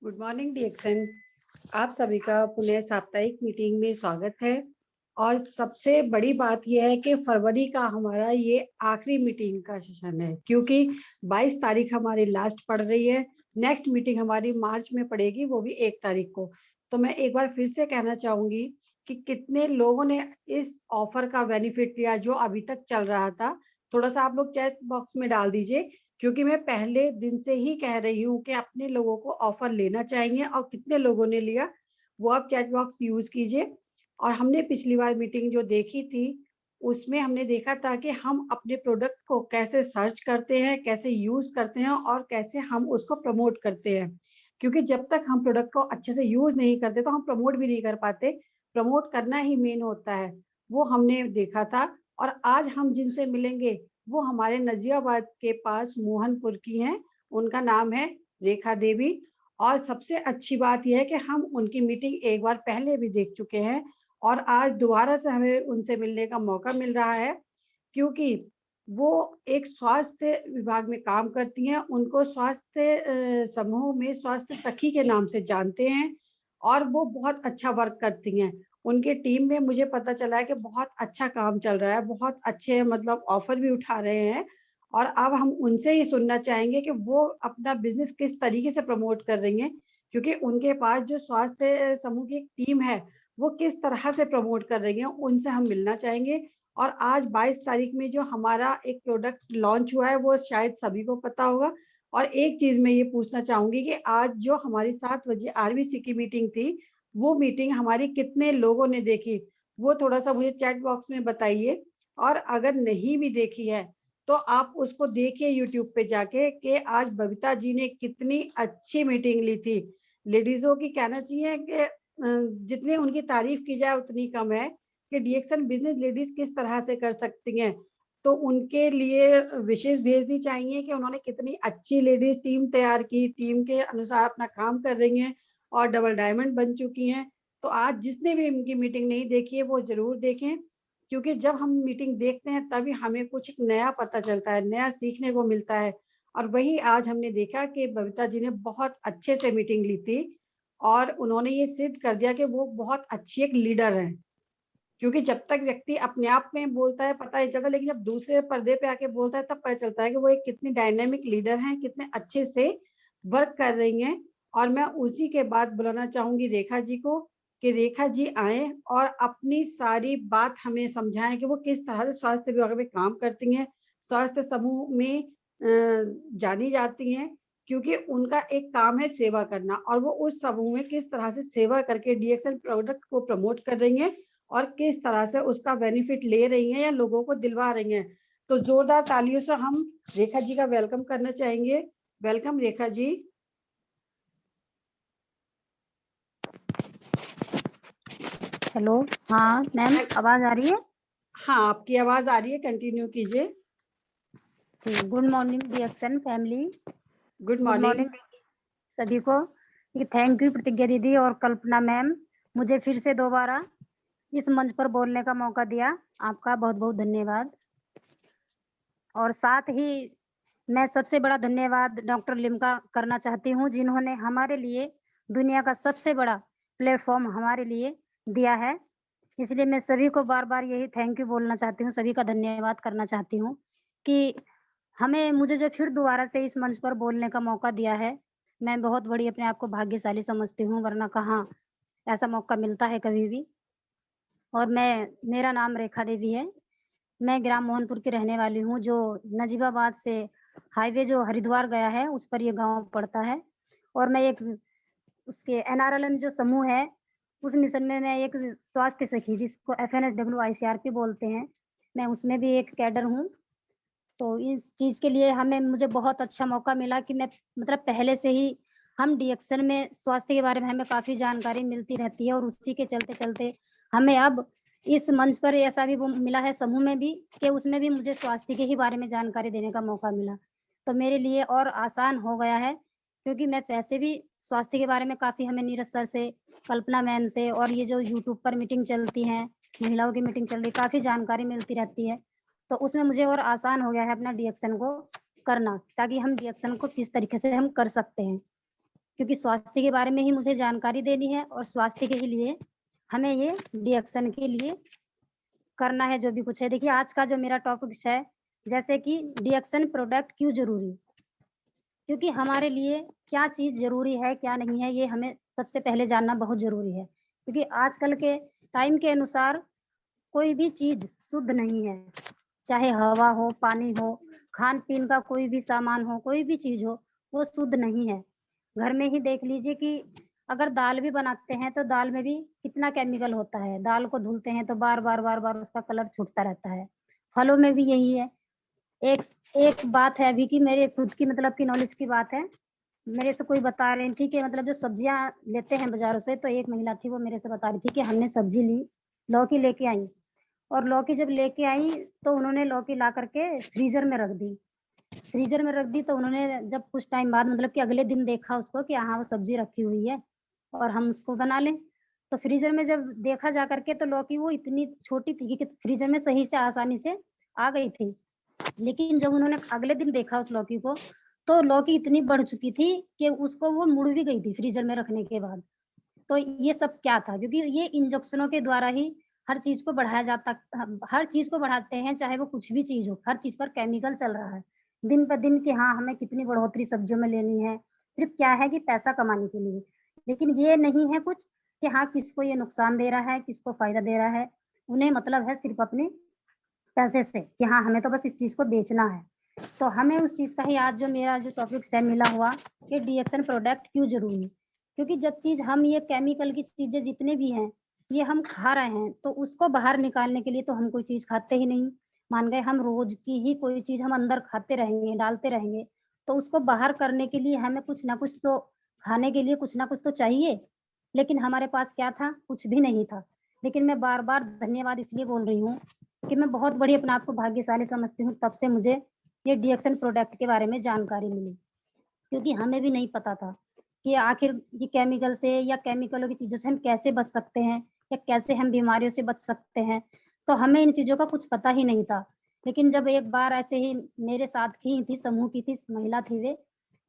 Good morning डीएक्सन, आप सभी का पुनः साप्ताहिक मीटिंग में स्वागत है। और सबसे बड़ी बात यह है कि फरवरी का हमारा ये आखिरी मीटिंग का सेशन है, क्योंकि 22 तारीख हमारी लास्ट पड़ रही है। नेक्स्ट मीटिंग हमारी मार्च में पड़ेगी, वो भी 1 तारीख को। तो मैं एक बार फिर से कहना चाहूंगी कि कितने लोगों ने इस ऑफर का बेनिफिट लिया जो अभी तक चल रहा था। थोड़ा सा आप लोग चैट बॉक्स में डाल दीजिए, क्योंकि मैं पहले दिन से ही कह रही हूँ कि अपने लोगों को ऑफर लेना चाहिए, और कितने लोगों ने लिया वो आप चैट बॉक्स यूज कीजिए। और हमने पिछली बार मीटिंग जो देखी थी उसमें हमने देखा था कि हम अपने प्रोडक्ट को कैसे सर्च करते हैं, कैसे यूज करते हैं और कैसे हम उसको प्रमोट करते हैं। क्योंकि जब तक हम प्रोडक्ट को अच्छे से यूज नहीं करते तो हम प्रमोट भी नहीं कर पाते। प्रमोट करना ही मेन होता है, वो हमने देखा था। और आज हम जिनसे मिलेंगे वो हमारे नजियाबाद के पास मोहनपुर की हैं। उनका नाम है रेखा देवी। और सबसे अच्छी बात यह है कि हम उनकी मीटिंग एक बार पहले भी देख चुके हैं, और आज दोबारा से हमें उनसे मिलने का मौका मिल रहा है, क्योंकि वो एक स्वास्थ्य विभाग में काम करती हैं। उनको स्वास्थ्य समूह में स्वास्थ्य सखी के नाम से जानते हैं, और वो बहुत अच्छा वर्क करती हैं। उनके टीम में मुझे पता चला है कि बहुत अच्छा काम चल रहा है, बहुत अच्छे मतलब ऑफर भी उठा रहे हैं। और अब हम उनसे ही सुनना चाहेंगे कि वो अपना बिजनेस किस तरीके से प्रमोट कर रही हैं, क्योंकि उनके पास जो स्वास्थ्य समूह की एक टीम है वो किस तरह से प्रमोट कर रही है, उनसे हम मिलना चाहेंगे। और आज 22 तारीख में जो हमारा एक प्रोडक्ट लॉन्च हुआ है वो शायद सभी को पता होगा। और एक चीज मैं ये पूछना चाहूंगी कि आज जो हमारी 7 बजे आरबीसी की मीटिंग थी, वो मीटिंग हमारी कितने लोगों ने देखी, वो थोड़ा सा मुझे चैट बॉक्स में बताइए। और अगर नहीं भी देखी है तो आप उसको देखिए यूट्यूब पे जाके कि आज बबीता जी ने कितनी अच्छी मीटिंग ली थी। लेडीजों की कहना चाहिए कि जितनी उनकी तारीफ की जाए उतनी कम है, कि डीएक्सन बिजनेस लेडीज किस तरह से कर सकती हैं। तो उनके लिए विशेष भेजनी चाहिए कि उन्होंने कितनी अच्छी लेडीज टीम तैयार की, टीम के अनुसार अपना काम कर रही हैं और डबल डायमंड बन चुकी हैं। तो आज जिसने भी इनकी मीटिंग नहीं देखी है वो जरूर देखें, क्योंकि जब हम मीटिंग देखते हैं तभी हमें कुछ नया पता चलता है, नया सीखने को मिलता है। और वही आज हमने देखा कि बबीता जी ने बहुत अच्छे से मीटिंग ली थी, और उन्होंने ये सिद्ध कर दिया कि वो बहुत अच्छी एक लीडर है। क्योंकि जब तक व्यक्ति अपने आप में बोलता है पता नहीं चलता, लेकिन जब दूसरे पर्दे पे आके बोलता है तब पता चलता है कि वो एक कितनी डायनेमिक लीडर हैं, कितने अच्छे से वर्क कर रही हैं। और मैं उसी के बाद बुलाना चाहूंगी रेखा जी को, कि रेखा जी आए और अपनी सारी बात हमें समझाएं कि वो किस तरह से स्वास्थ्य विभाग में काम करती हैं, स्वास्थ्य समूह में जानी जाती हैं। क्योंकि उनका एक काम है सेवा करना, और वो उस समूह में किस तरह से सेवा करके डीएक्सन प्रोडक्ट को प्रमोट कर रही हैं और किस तरह से उसका बेनिफिट ले रही हैं या लोगों को दिलवा रही हैं। तो जोरदार तालियों से हम रेखा जी का वेलकम करना चाहेंगे। वेलकम रेखा जी। हेलो, हाँ मैम, आवाज आ रही है? हाँ, आपकी आवाज आ रही है, कंटिन्यू कीजिए। Good morning DXN family. Good good morning. Morning सभी को। थैंक यू प्रतिज्ञा दीदी और कल्पना मैम, मुझे फिर से दोबारा इस मंच पर बोलने का मौका दिया। आपका बहुत बहुत धन्यवाद। और साथ ही मैं सबसे बड़ा धन्यवाद डॉक्टर लिम्का करना चाहती हूँ, जिन्होंने हमारे लिए दुनिया का सबसे बड़ा प्लेटफॉर्म हमारे लिए दिया है। इसलिए मैं सभी को बार बार यही थैंक यू बोलना चाहती हूँ, सभी का धन्यवाद करना चाहती हूँ कि मुझे जो फिर दोबारा से इस मंच पर बोलने का मौका दिया है। मैं बहुत बड़ी अपने आप को भाग्यशाली समझती हूँ, वरना कहाँ ऐसा मौका मिलता है कभी भी। और मेरा नाम रेखा देवी है। मैं ग्राम मोहनपुर की रहने वाली हूँ, जो नजीबाबाद से हाईवे जो हरिद्वार गया है उस पर ये गांव पड़ता है। और मैं एक उसके एनआरएलएम जो समूह है उस मिशन में मैं एक स्वास्थ्य सखी, जिसको FNSWICRP बोलते हैं, मैं उसमें भी एक कैडर हूँ। तो इस चीज के लिए मुझे बहुत अच्छा मौका मिला कि मैं मतलब पहले से ही हम डीएक्सन में स्वास्थ्य के बारे में हमें काफी जानकारी मिलती रहती है, और उसी के चलते चलते हमें अब इस मंच पर ऐसा भी वो मिला है समूह में भी कि उसमें भी मुझे स्वास्थ्य के ही बारे में जानकारी देने का मौका मिला। तो मेरे लिए और आसान हो गया है, क्योंकि मैं वैसे भी स्वास्थ्य के बारे में काफी हमें नीरज सर से, कल्पना मैम से, और ये जो यूट्यूब पर मीटिंग चलती हैं महिलाओं की मीटिंग चल रही, काफ़ी जानकारी मिलती रहती है। तो उसमें मुझे और आसान हो गया है अपना डिएक्शन को करना, ताकि हम डिएक्शन को किस तरीके से हम कर सकते हैं। क्योंकि स्वास्थ्य के बारे में ही मुझे जानकारी देनी है और स्वास्थ्य के ही लिए हमें ये डिएक्शन के लिए करना है जो भी कुछ है। देखिए आज का जो मेरा टॉपिक्स है, जैसे कि डिएक्शन प्रोडक्ट क्यों ज़रूरी? क्योंकि हमारे लिए क्या चीज़ ज़रूरी है, क्या नहीं है, ये हमें सबसे पहले जानना बहुत ज़रूरी है। क्योंकि आजकल के टाइम के अनुसार कोई भी चीज़ शुद्ध नहीं है, चाहे हवा हो, पानी हो, खान-पीन का कोई भी सामान हो, कोई भी चीज़ हो, वो शुद्ध नहीं है। घर में ही देख लीजिए कि अगर दाल भी बनाते हैं, तो दाल में भी कितना केमिकल होता है। दाल को धुलते हैं तो बार-बार, बार-बार उसका कलर छूटता रहता है। फलों में भी यही है। एक एक बात है अभी की मेरे खुद की मतलब की नॉलेज की बात है। मेरे से कोई बता रही थी कि मतलब जो सब्जियाँ लेते हैं बाज़ारों से, तो एक महिला थी वो मेरे से बता रही थी कि हमने सब्ज़ी ली, लौकी लेके आई और लौकी जब लेके आई तो उन्होंने लौकी ला कर के फ्रीज़र में रख दी। फ्रीज़र में रख दी तो उन्होंने जब कुछ टाइम बाद मतलब कि अगले दिन देखा उसको कि हाँ, वो सब्ज़ी रखी हुई है और हम उसको बना लें। तो फ्रीज़र में जब देखा जा कर के तो लौकी वो इतनी छोटी थी कि फ्रीज़र में सही से आसानी से आ गई थी। लेकिन जब उन्होंने अगले दिन देखा उस लौकी को, तो लौकी इतनी बढ़ चुकी थी कि उसको वो मुड़ भी गई थी फ्रीज़र में रखने के बाद। तो ये सब क्या था? क्योंकि ये इंजेक्शनों के द्वारा ही हर चीज़ को बढ़ाया जाता हर चीज़ को बढ़ाते हैं, चाहे वो कुछ भी चीज़ हो, हर चीज़ पर केमिकल चल रहा है। दिन ब दिन कि हाँ, हमें कितनी बढ़ोतरी सब्जियों में लेनी है, सिर्फ़ क्या है कि पैसा कमाने के लिए। लेकिन ये नहीं है कुछ कि हाँ, किसको ये नुकसान दे रहा है, किसको फ़ायदा दे रहा है। उन्हें मतलब है सिर्फ़ अपने पैसे से कि हाँ, हमें तो बस इस चीज़ को बेचना है। तो हमें उस चीज़ का ही आज जो मेरा जो टॉपिक्स है मिला हुआ कि डिएक्शन प्रोडक्ट क्यों ज़रूरी है? क्योंकि जब चीज़ हम ये केमिकल की चीज़ें जितने भी हैं, ये हम खा रहे हैं, तो उसको बाहर निकालने के लिए तो हम कोई चीज़ खाते ही नहीं। मान गए हम रोज़ की ही कोई चीज़ हम अंदर खाते रहेंगे, डालते रहेंगे, तो उसको बाहर करने के लिए हमें कुछ ना कुछ तो खाने के लिए कुछ ना कुछ तो चाहिए। लेकिन हमारे पास क्या था? कुछ भी नहीं था। लेकिन मैं बार-बार धन्यवाद इसलिए बोल रही हूँ कि मैं बहुत बड़ी अपने आप को भाग्यशाली समझती हूँ, तब से मुझे ये डिएक्शन प्रोडक्ट के बारे में जानकारी मिली। क्योंकि हमें भी नहीं पता था कि आखिर ये केमिकल से या केमिकलों की चीज़ों से हम कैसे बच सकते हैं या कैसे हम बीमारियों से बच सकते हैं। तो हमें इन चीज़ों का कुछ पता ही नहीं था। लेकिन जब एक बार ऐसे ही मेरे साथ की ही थी, समूह की थी, महिला थी वे,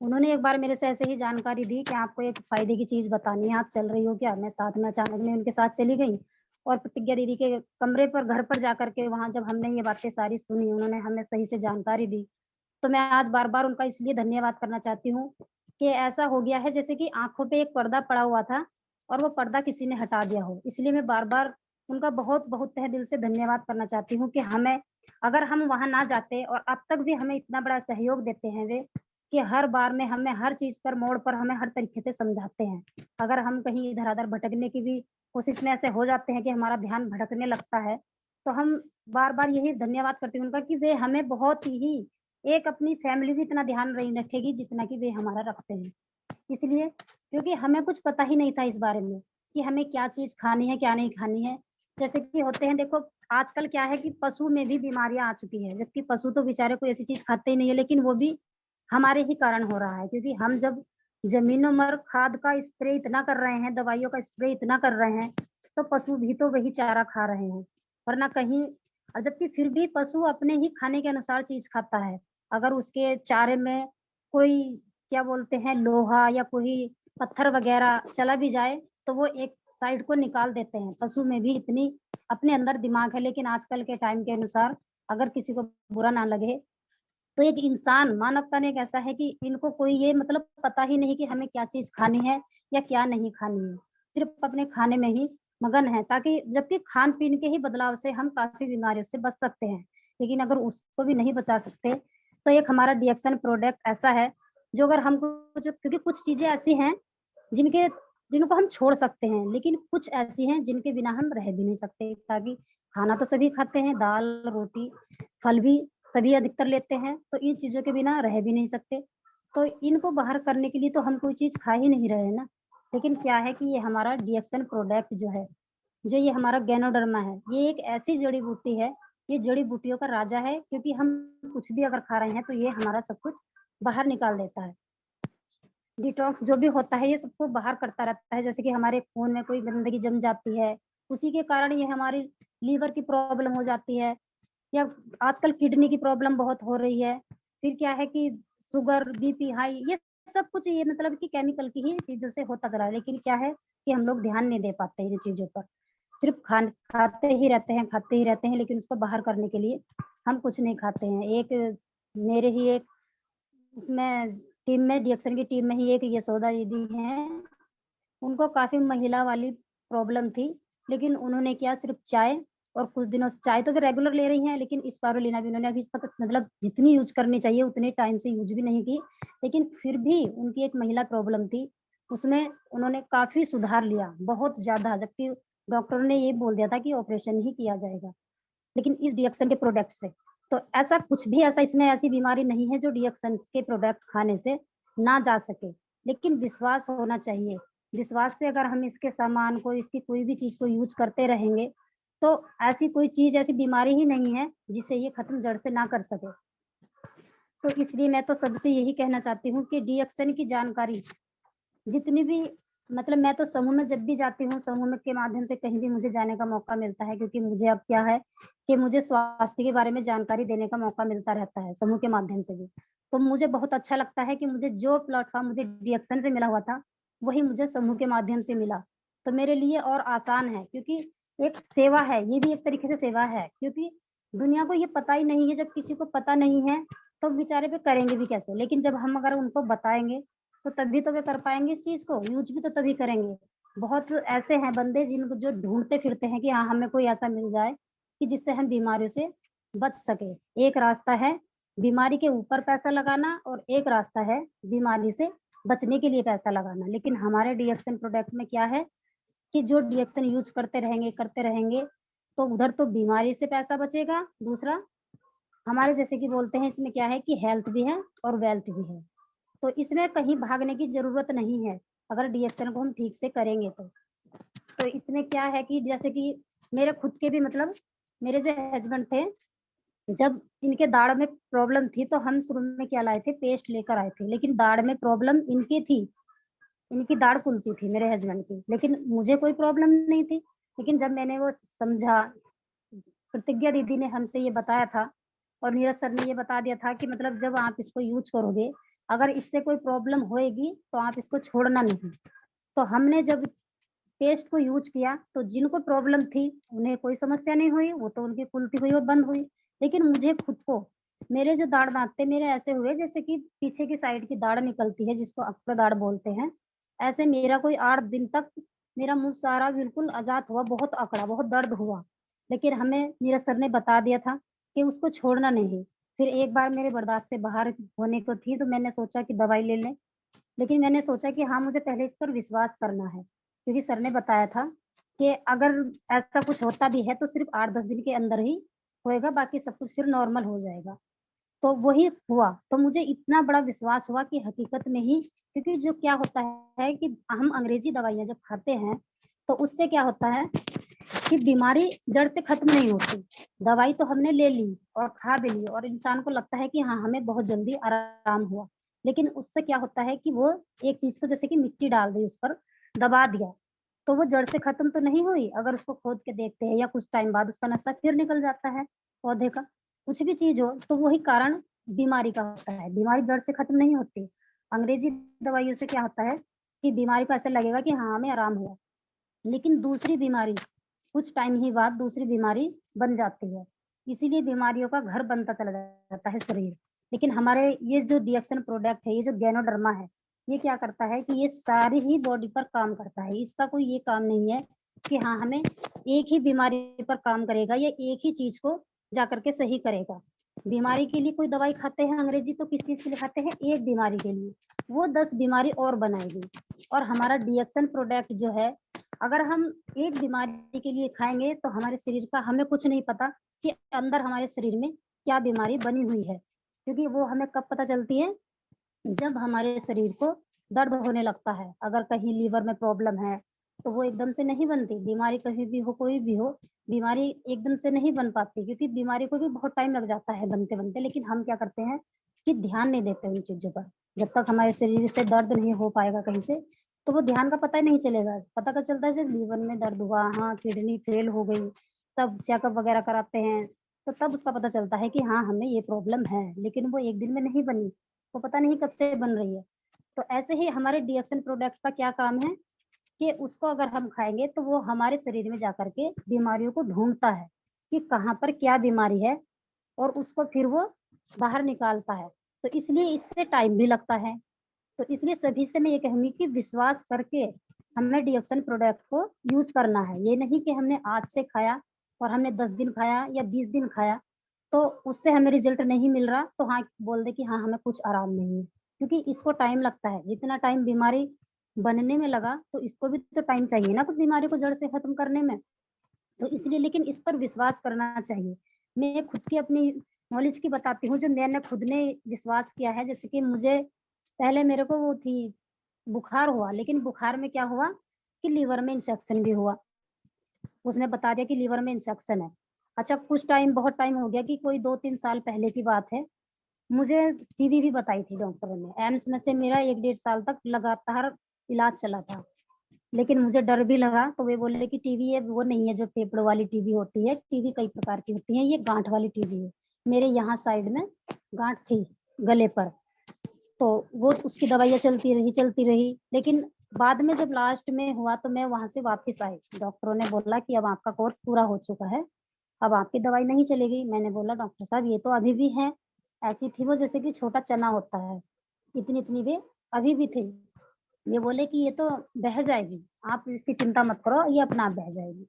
उन्होंने एक बार मेरे से ऐसे ही जानकारी दी कि आपको एक फ़ायदे की चीज़ बतानी है, आप चल रही हो क्या? मैं साथ में अचानक में उनके साथ चली गई और प्रतिज्ञा दीदी के कमरे पर घर पर जाकर के वहाँ जब हमने ये बातें सारी सुनी, उन्होंने हमें सही से जानकारी दी। तो मैं आज बार-बार उनका इसलिए धन्यवाद करना चाहती हूँ कि ऐसा हो गया है जैसे कि आँखों पे एक पर्दा पड़ा हुआ था और वो पर्दा किसी ने हटा दिया हो। इसलिए मैं बार-बार उनका बहुत-बहुत तहे दिल से धन्यवाद करना चाहती हूँ कि हमें अगर हम वहाँ ना जाते और अब तक भी हमें इतना बड़ा सहयोग देते हैं वे, कि हर बार में हमें हर चीज़ पर मोड़ पर हमें हर तरीके से समझाते हैं। अगर हम कहीं इधर-उधर भटकने की भी कोशिश में ऐसे हो जाते हैं कि हमारा ध्यान भटकने लगता है, तो हम बार-बार यही धन्यवाद करती हूँ उनका कि वे हमें बहुत ही एक अपनी फैमिली भी इतना ध्यान नहीं रखेगी जितना कि वे हमारा रखते हैं। इसलिए क्योंकि हमें कुछ पता ही नहीं था इस बारे में कि हमें क्या चीज़ खानी है, क्या नहीं खानी है। जैसे कि होते हैं देखो आजकल क्या है कि पशु में भी बीमारियाँ आ चुकी हैं, जबकि पशु तो बेचारे कोई ऐसी चीज़ खाते ही नहीं है, लेकिन वो भी हमारे ही कारण हो रहा है क्योंकि हम जब ज़मीनों पर खाद का स्प्रे इतना कर रहे हैं, दवाइयों का स्प्रे इतना कर रहे हैं, तो पशु भी तो वही चारा खा रहे हैं। वरना कहीं और जबकि फिर भी पशु अपने ही खाने के अनुसार चीज़ खाता है। अगर उसके चारे में कोई क्या बोलते हैं लोहा या कोई पत्थर वगैरह चला भी जाए, तो वो एक साइड को निकाल देते हैं। पशु में भी इतनी अपने अंदर दिमाग है, लेकिन आजकल के टाइम के अनुसार अगर किसी को बुरा ना लगे, तो एक इंसान मानवता ने एक ऐसा है कि इनको कोई ये मतलब पता ही नहीं कि हमें क्या चीज़ खानी है या क्या नहीं खानी है। सिर्फ़ अपने खाने में ही मगन है ताकि जबकि खान-पीन के ही बदलाव से हम काफ़ी बीमारियों से बच सकते हैं। लेकिन अगर उसको भी नहीं बचा सकते, तो एक हमारा डिएक्शन प्रोडक्ट ऐसा है, जो अगर हम कुछ क्योंकि कुछ चीज़ें ऐसी हैं जिनके जिनको हम छोड़ सकते हैं, लेकिन कुछ ऐसी हैं जिनके बिना हम रह भी नहीं सकते ताकि खाना तो सभी खाते हैं, दाल, रोटी, फल भी सभी अधिकतर लेते हैं, तो इन चीज़ों के बिना रह भी नहीं सकते। तो इनको बाहर करने के लिए तो हम कोई चीज़ खा ही नहीं रहे हैं ना। लेकिन क्या है कि ये हमारा डिएक्शन प्रोडक्ट जो है, जो ये हमारा गैनोडर्मा है, ये एक ऐसी जड़ी-बूटी है, ये जड़ी-बूटियों का राजा है क्योंकि हम कुछ भी अगर खा रहे हैं, तो ये हमारा सब कुछ बाहर निकाल देता है। डिटॉक्स जो भी होता है ये सबको बाहर करता रहता है, जैसे कि हमारे खून में कोई गंदगी जम जाती है, उसी के कारण ये हमारी लीवर की प्रॉब्लम हो जाती है, या आजकल किडनी की प्रॉब्लम बहुत हो रही है। फिर क्या है कि शुगर, बीपी हाई, ये सब कुछ ये मतलब कि केमिकल की ही चीज़ों से होता चला है। लेकिन क्या है कि हम लोग ध्यान नहीं दे पाते हैं इन चीज़ों पर। सिर्फ़ खाते ही रहते हैं, लेकिन उसको बाहर करने के लिए हम कुछ नहीं खाते हैं। एक मेरे ही एक उसमें टीम में, डीएक्शन की टीम में ही एक यशोदा दीदी हैं, उनको काफ़ी महिला वाली प्रॉब्लम थी, लेकिन उन्होंने क्या सिर्फ़ चाय, और कुछ दिनों से चाय तो वो रेगुलर ले रही हैं, लेकिन स्पारुलिना भी उन्होंने अभी तक मतलब जितनी यूज़ करनी चाहिए उतने टाइम से यूज़ भी नहीं की। लेकिन फिर भी उनकी एक महिला प्रॉब्लम थी, उसमें उन्होंने काफ़ी सुधार लिया, बहुत ज़्यादा, जबकि डॉक्टरों ने ये बोल दिया था कि ऑपरेशन ही किया जाएगा। लेकिन इस डीएक्सन के प्रोडक्ट से, तो ऐसा कुछ भी ऐसा इसमें ऐसी बीमारी नहीं है जो डीएक्सन के प्रोडक्ट खाने से ना जा सके। लेकिन विश्वास होना चाहिए। विश्वास से अगर हम इसके सामान को, इसकी कोई भी चीज़ को यूज़ करते रहेंगे, तो ऐसी कोई चीज़, ऐसी बीमारी ही नहीं है जिसे ये खत्म जड़ से ना कर सके। तो इसलिए मैं तो सबसे यही कहना चाहती हूँ कि डीएक्सन की जानकारी जितनी भी, मतलब मैं तो समूह में जब भी जाती हूँ, समूह में के माध्यम से कहीं भी मुझे जाने का मौका मिलता है, क्योंकि मुझे अब क्या है कि मुझे स्वास्थ्य के बारे में जानकारी देने का मौका मिलता रहता है समूह के माध्यम से भी। तो मुझे बहुत अच्छा लगता है कि मुझे जो प्लेटफ़ॉर्म मुझे डीएक्शन से मिला हुआ था, वही मुझे समूह के माध्यम से मिला। तो मेरे लिए और आसान है, क्योंकि एक सेवा है, ये भी एक तरीके से सेवा है, क्योंकि दुनिया को ये पता ही नहीं है, जब किसी को पता नहीं है, तो बेचारे पे करेंगे भी कैसे? लेकिन जब हम अगर उनको बताएँगे, तो तभी तो वे कर पाएँगे इस चीज़ को, यूज़ भी तो तभी करेंगे। बहुत ऐसे हैं बंदे जिनको जो ढूँढते फिरते हैं कि हाँ, हमें कोई ऐसा मिल जाए कि जिससे हम बीमारियों से बच सकें। एक रास्ता है बीमारी के ऊपर पैसा लगाना, और एक रास्ता है बीमारी से बचने के लिए पैसा लगाना। लेकिन हमारे डीएक्सन प्रोडक्ट में क्या है कि जो डीएक्सन यूज़ करते रहेंगे, तो उधर तो बीमारी से पैसा बचेगा, दूसरा हमारे जैसे कि बोलते हैं इसमें क्या है कि हेल्थ भी है और वेल्थ भी है। तो इसमें कहीं भागने की ज़रूरत नहीं है, अगर डीएक्शन को हम ठीक से करेंगे तो। तो इसमें क्या है कि जैसे कि मेरे खुद के भी मतलब मेरे जो हस्बैंड थे, जब इनके दाढ़ में प्रॉब्लम थी, तो हम शुरू में क्या लाए थे, पेस्ट लेकर आए थे, लेकिन दाढ़ में प्रॉब्लम इनकी थी, इनकी दाढ़ खुलती थी मेरे हस्बैंड की, लेकिन मुझे कोई प्रॉब्लम नहीं थी। लेकिन जब मैंने वो समझा, प्रतिज्ञा दीदी ने हमसे ये बताया था, और नीरज सर ने ये बता दिया था कि मतलब जब आप इसको यूज़ करोगे, अगर इससे कोई प्रॉब्लम होएगी, तो आप इसको छोड़ना नहीं। तो हमने जब पेस्ट को यूज़ किया, तो जिनको प्रॉब्लम थी, उन्हें कोई समस्या नहीं हुई, वो तो उनकी खुलती हुई और बंद हुई। लेकिन मुझे खुद को, मेरे जो दाढ़ दाँत थे, मेरे ऐसे हुए जैसे कि पीछे की साइड की दाढ़ निकलती है, जिसको अकड़ दाढ़ बोलते हैं। ऐसे मेरा कोई 8 दिन तक मेरा मुँह सारा बिल्कुल अजात हुआ, बहुत अकड़ा, बहुत दर्द हुआ। लेकिन हमें नीरज सर ने बता दिया था कि उसको छोड़ना नहीं। फिर एक बार मेरे बर्दाश्त से बाहर होने को थी, तो मैंने सोचा कि दवाई ले लें। लेकिन मैंने सोचा कि हाँ, मुझे पहले इस पर विश्वास करना है, क्योंकि सर ने बताया था कि अगर ऐसा कुछ होता भी है, तो सिर्फ़ 8-10 दिन के अंदर ही होएगा, बाकी सब कुछ फिर नॉर्मल हो जाएगा। तो वही हुआ, तो मुझे इतना बड़ा विश्वास हुआ कि हकीकत में ही, क्योंकि जो क्या होता है कि हम अंग्रेज़ी दवाइयाँ जब खाते हैं, तो उससे क्या होता है कि बीमारी जड़ से खत्म नहीं होती। दवाई तो हमने ले ली और खा भी ली, और इंसान को लगता है कि हाँ, हमें बहुत जल्दी आराम हुआ। लेकिन उससे क्या होता है कि वो एक चीज़ को जैसे कि मिट्टी डाल दी उस पर, दबा दिया, तो वो जड़ से खत्म तो नहीं हुई। अगर उसको खोद के देखते हैं या कुछ टाइम बाद उसका नशा फिर निकल जाता है पौधे का। कुछ भी चीज़ हो, तो वही कारण बीमारी का होता है। बीमारी जड़ से खत्म नहीं होती। अंग्रेज़ी दवाइयों से क्या होता है कि बीमारी को ऐसा लगेगा कि हाँ, हमें आराम हुआ। लेकिन दूसरी बीमारी कुछ टाइम ही बाद दूसरी बीमारी बन जाती है। इसीलिए बीमारियों का घर बनता चला जाता है शरीर। लेकिन हमारे ये जो डीएक्शन प्रोडक्ट है, ये जो गैनोडर्मा है, ये क्या करता है कि ये सारी ही बॉडी पर काम करता है। इसका कोई ये काम नहीं है कि हाँ, हमें एक ही बीमारी पर काम करेगा या एक ही चीज़ को जाकर के सही करेगा। बीमारी के लिए कोई दवाई खाते हैं अंग्रेज़ी, तो किस चीज़ के लिए खाते हैं? एक बीमारी के लिए। वो 10 बीमारी और बनाएगी। और हमारा डीएक्शन प्रोडक्ट जो है, अगर हम एक बीमारी के लिए खाएँगे, तो हमारे शरीर का हमें कुछ नहीं पता कि अंदर हमारे शरीर में क्या बीमारी बनी हुई है। क्योंकि वो हमें कब पता चलती है? जब हमारे शरीर को दर्द होने लगता है। अगर कहीं लीवर में प्रॉब्लम है, तो वो एकदम से नहीं बनती। बीमारी कहीं भी हो, कोई भी हो, बीमारी एकदम से नहीं बन पाती, क्योंकि बीमारी को भी बहुत टाइम लग जाता है बनते-बनते। लेकिन हम क्या करते हैं कि ध्यान नहीं देते उन चीज़ों पर। जब तक हमारे शरीर से दर्द नहीं हो पाएगा कहीं से, तो वो ध्यान का पता ही नहीं चलेगा। पता कब चलता है जब लीवर में दर्द हुआ, हाँ किडनी फेल हो गई, तब चेकअप वगैरह कराते हैं, तो तब उसका पता चलता है कि हाँ हमें ये प्रॉब्लम है। लेकिन वो एक दिन में नहीं बनी, वो पता नहीं कब से बन रही है। तो ऐसे ही हमारे डीएक्सन प्रोडक्ट का क्या काम है कि उसको अगर हम खाएंगे तो वो हमारे शरीर में जाकर के बीमारियों को ढूंढता है कि कहाँ पर क्या बीमारी है, और उसको फिर वो बाहर निकालता है। तो इसलिए इससे टाइम भी लगता है। तो इसलिए सभी से मैं ये कहूंगी कि विश्वास करके हमें डीएक्सन प्रोडक्ट को यूज करना है। ये नहीं कि हमने आज से खाया और हमने 10 दिन खाया या 20 दिन खाया तो उससे हमें रिजल्ट नहीं मिल रहा तो हाँ बोल दे कि हाँ हमें कुछ आराम नहीं है, क्योंकि इसको टाइम लगता है। जितना टाइम बीमारी बनने में लगा तो इसको भी तो टाइम चाहिए ना कुछ बीमारी को जड़ से खत्म करने में। तो इसलिए लेकिन इस पर विश्वास करना चाहिए। मैं खुद की अपनी नॉलेज की बताती हूँ जो मैंने खुद ने विश्वास किया है। जैसे कि मुझे पहले मेरे को वो थी बुखार हुआ, लेकिन बुखार में क्या हुआ कि लीवर में इंफेक्शन भी हुआ। उसने बता दिया कि लीवर में इंफेक्शन है। अच्छा कुछ टाइम, बहुत टाइम हो गया कि कोई 2-3 साल पहले की बात है, मुझे टीबी भी बताई थी डॉक्टरों ने। एम्स में से मेरा 1-1.5 साल तक लगातार इलाज चला था। लेकिन मुझे डर भी लगा तो वे बोले कि टीबी है, वो नहीं है जो फेफड़ों वाली टीबी होती है। टीबी कई प्रकार की होती है, ये गांठ वाली टीबी है। मेरे यहाँ साइड में गांठ थी गले पर, तो वो उसकी दवाइयाँ चलती रही। लेकिन बाद में जब लास्ट में हुआ तो मैं वहां से वापस आई। डॉक्टरों ने बोला कि अब आपका कोर्स पूरा हो चुका है, अब आपकी दवाई नहीं चलेगी। मैंने बोला डॉक्टर साहब ये तो अभी भी है। ऐसी थी वो जैसे कि छोटा चना होता है, इतनी इतनी वे अभी भी थी। ये बोले कि ये तो बह जाएगी, आप इसकी चिंता मत करो, ये अपना आप बह जाएगी।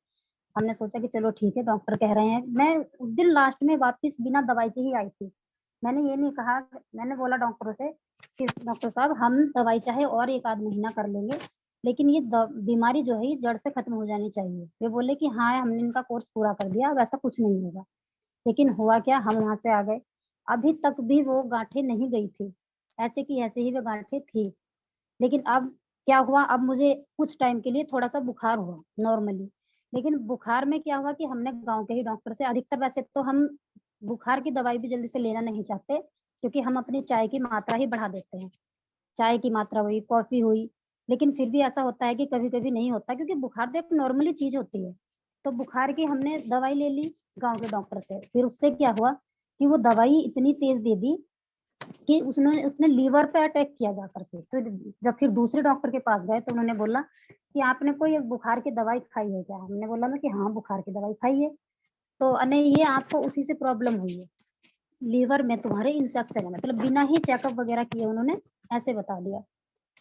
हमने सोचा कि चलो ठीक है डॉक्टर कह रहे हैं। मैं उस दिन लास्ट में वापस बिना दवाई के ही आई थी। मैंने ये नहीं कहा, मैंने बोला डॉक्टरों से कि डॉक्टर साहब हम दवाई चाहे और 1 आध महीना कर लेंगे, लेकिन ये बीमारी जो है ये जड़ से खत्म हो जानी चाहिए। वे बोले कि हाँ हमने इनका कोर्स पूरा कर दिया, वैसा कुछ नहीं होगा। लेकिन हुआ क्या, हम वहां से आ गए, अभी तक भी वो गांठें नहीं गई थी, ऐसे की ऐसे ही वो गांठें थी। लेकिन अब क्या हुआ, अब मुझे कुछ टाइम के लिए थोड़ा सा बुखार हुआ नॉर्मली। लेकिन बुखार में क्या हुआ कि हमने गांव के ही डॉक्टर से, अधिकतर वैसे तो हम बुखार की दवाई भी जल्दी से लेना नहीं चाहते, क्योंकि हम अपनी चाय की मात्रा ही बढ़ा देते हैं। चाय की मात्रा हुई, कॉफी हुई। लेकिन फिर भी ऐसा होता है कि कभी कभी नहीं होता, क्योंकि बुखार तो एक नॉर्मली चीज होती है। तो बुखार की हमने दवाई ले ली गाँव के डॉक्टर से। फिर उससे क्या हुआ कि वो दवाई इतनी तेज दे दी कि उसने उसने लीवर पे अटैक किया जा करके। तो जब फिर दूसरे डॉक्टर के पास गए तो उन्होंने बोला कि आपने कोई बुखार की दवाई खाई है क्या? हमने बोला मैं कि हाँ बुखार की दवाई खाई है। तो नहीं ये आपको उसी से प्रॉब्लम हुई है, लीवर में तुम्हारे इंफेक्शन है। मतलब बिना ही चेकअप वगैरह किए उन्होंने ऐसे बता दिया।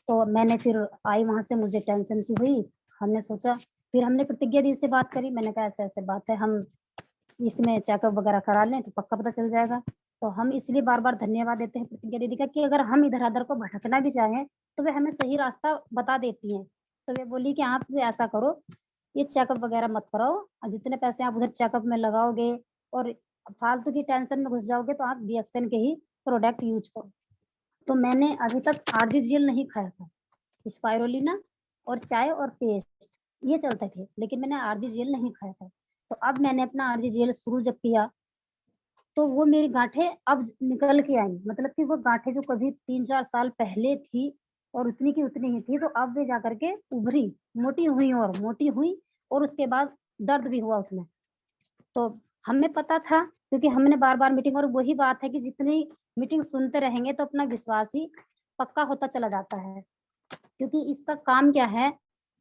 तो मैंने फिर आई वहां से, मुझे टेंशन सी हुई। हमने सोचा, फिर हमने प्रतिज्ञा दी से बात करी। मैंने कहा ऐसे ऐसे बात है, हम इसमें चेकअप वगैरह करा लें तो पक्का पता चल जाएगा। तो हम इसलिए बार बार धन्यवाद देते हैं प्रतिज्ञा दीदी का कि अगर हम इधर उधर को भटकना भी चाहें तो वे हमें सही रास्ता बता देती हैं। तो वे बोली कि आप ऐसा करो, ये चेकअप वगैरह मत कराओ, और जितने पैसे आप उधर चेकअप में लगाओगे और फालतू की टेंशन में घुस जाओगे तो आप डीएक्सन के ही प्रोडक्ट यूज करो। तो मैंने अभी तक आरजीजीएल नहीं खाया था, स्पाइरोलिना और चाय और पेस्ट ये चलते थे, लेकिन मैंने आरजीजीएल नहीं खाया था। तो अब मैंने अपना आरजीजीएल शुरू जब किया तो वो मेरी गांठें अब निकल के आई। मतलब कि वो गांठें जो कभी 3-4 साल पहले थी और उतनी की उतनी ही थी, तो अब वे जाकर के उभरी, मोटी हुई और मोटी हुई, और उसके बाद दर्द भी हुआ उसमें। तो हमें पता था, क्योंकि हमने बार बार मीटिंग, और वही बात है कि जितनी मीटिंग सुनते रहेंगे तो अपना विश्वास ही पक्का होता चला जाता है। क्योंकि इसका काम क्या है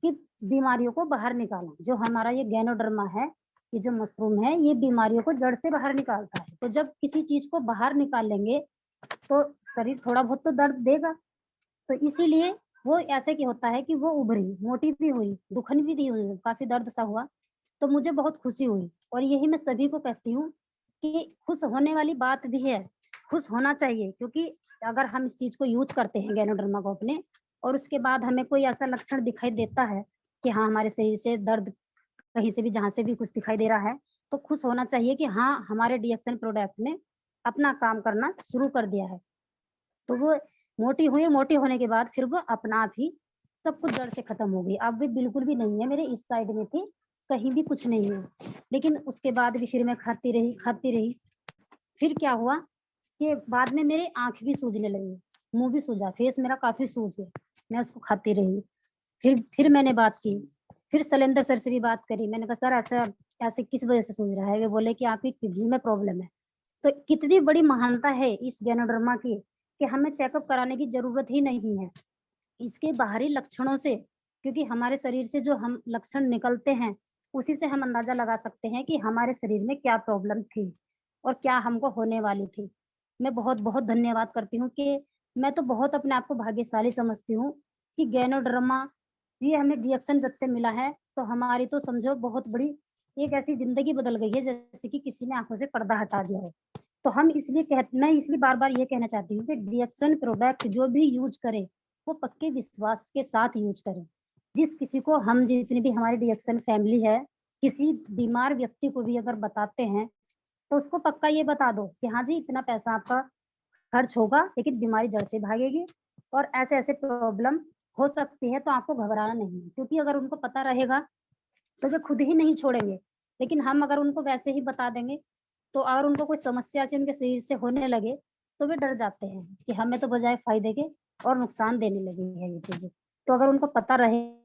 कि बीमारियों को बाहर निकालना। जो हमारा ये गैनोडर्मा है, ये जो मशरूम है, ये बीमारियों को जड़ से बाहर निकालता है। तो जब किसी चीज को बाहर निकालेंगे तो शरीर थोड़ा बहुत तो दर्द देगा। तो इसीलिए वो ऐसे की होता है कि वो उभरी, मोटी भी हुई, दुखन भी दी हुई, काफी दर्द सा हुआ। तो मुझे बहुत खुशी हुई, और यही मैं सभी को कहती हूँ कि खुश होने वाली बात भी है, खुश होना चाहिए। क्योंकि अगर हम इस चीज को यूज करते हैं गैनोडर्मा को अपने, और उसके बाद हमें कोई ऐसा लक्षण दिखाई देता है कि हाँ हमारे शरीर से दर्द कहीं से भी जहां से भी कुछ दिखाई दे रहा है, तो खुश होना चाहिए कि हाँ हमारे डीएक्सन प्रोडक्ट ने अपना काम करना शुरू कर दिया है। तो वो मोटी हुई, मोटी होने के बाद फिर वो अपना आप ही सब कुछ जड़ से खत्म हो गई। अब भी बिल्कुल भी नहीं है, मेरे इस साइड में थी, कहीं भी कुछ नहीं है। लेकिन उसके बाद भी फिर मैं खाती रही। फिर क्या हुआ कि बाद में मेरी आंख भी सूजने लगी, मुंह भी सूजा, फेस मेरा काफी सूज गया। मैं उसको खाती रही। फिर मैंने बात की, फिर शैलेंद्र सर से भी बात करी। मैंने कहा सर ऐसा ऐसे किस वजह से सूझ रहा है? वे बोले कि आपकी किडनी में प्रॉब्लम है। तो कितनी बड़ी महानता है इस गैनोडर्मा की कि हमें चेकअप कराने की जरूरत ही नहीं है इसके बाहरी लक्षणों से, क्योंकि हमारे शरीर से जो हम लक्षण निकलते हैं उसी से हम अंदाजा लगा सकते हैं कि हमारे शरीर में क्या प्रॉब्लम थी और क्या हमको होने वाली थी। मैं बहुत बहुत धन्यवाद करती हूँ कि मैं तो बहुत अपने आप को भाग्यशाली समझती हूँ कि गैनोडर्मा ये हमें रिएक्शन जब से मिला है तो हमारी तो समझो बहुत बड़ी एक ऐसी जिंदगी बदल गई है जैसे कि किसी ने आंखों से पर्दा हटा दिया है। तो हम इसलिए मैं इसलिए बार बार ये कहना चाहती हूँ कि रिएक्शन प्रोडक्ट जो भी यूज करे वो पक्के विश्वास के साथ यूज करें। जिस किसी को हम जितनी भी हमारी रिएक्शन फैमिली है किसी बीमार व्यक्ति को भी अगर बताते हैं तो उसको पक्का ये बता दो कि हाँ जी इतना पैसा आपका खर्च होगा लेकिन बीमारी जड़ से भागेगी और ऐसे ऐसे प्रॉब्लम हो सकती है, तो आपको घबराना नहीं है। क्योंकि अगर उनको पता रहेगा तो वे खुद ही नहीं छोड़ेंगे। लेकिन हम अगर उनको वैसे ही बता देंगे तो अगर उनको कोई समस्या से उनके शरीर से होने लगे तो वे डर जाते हैं कि हमें तो बजाय फायदे के और नुकसान देने लगी है ये चीजें। तो अगर उनको पता रहेगा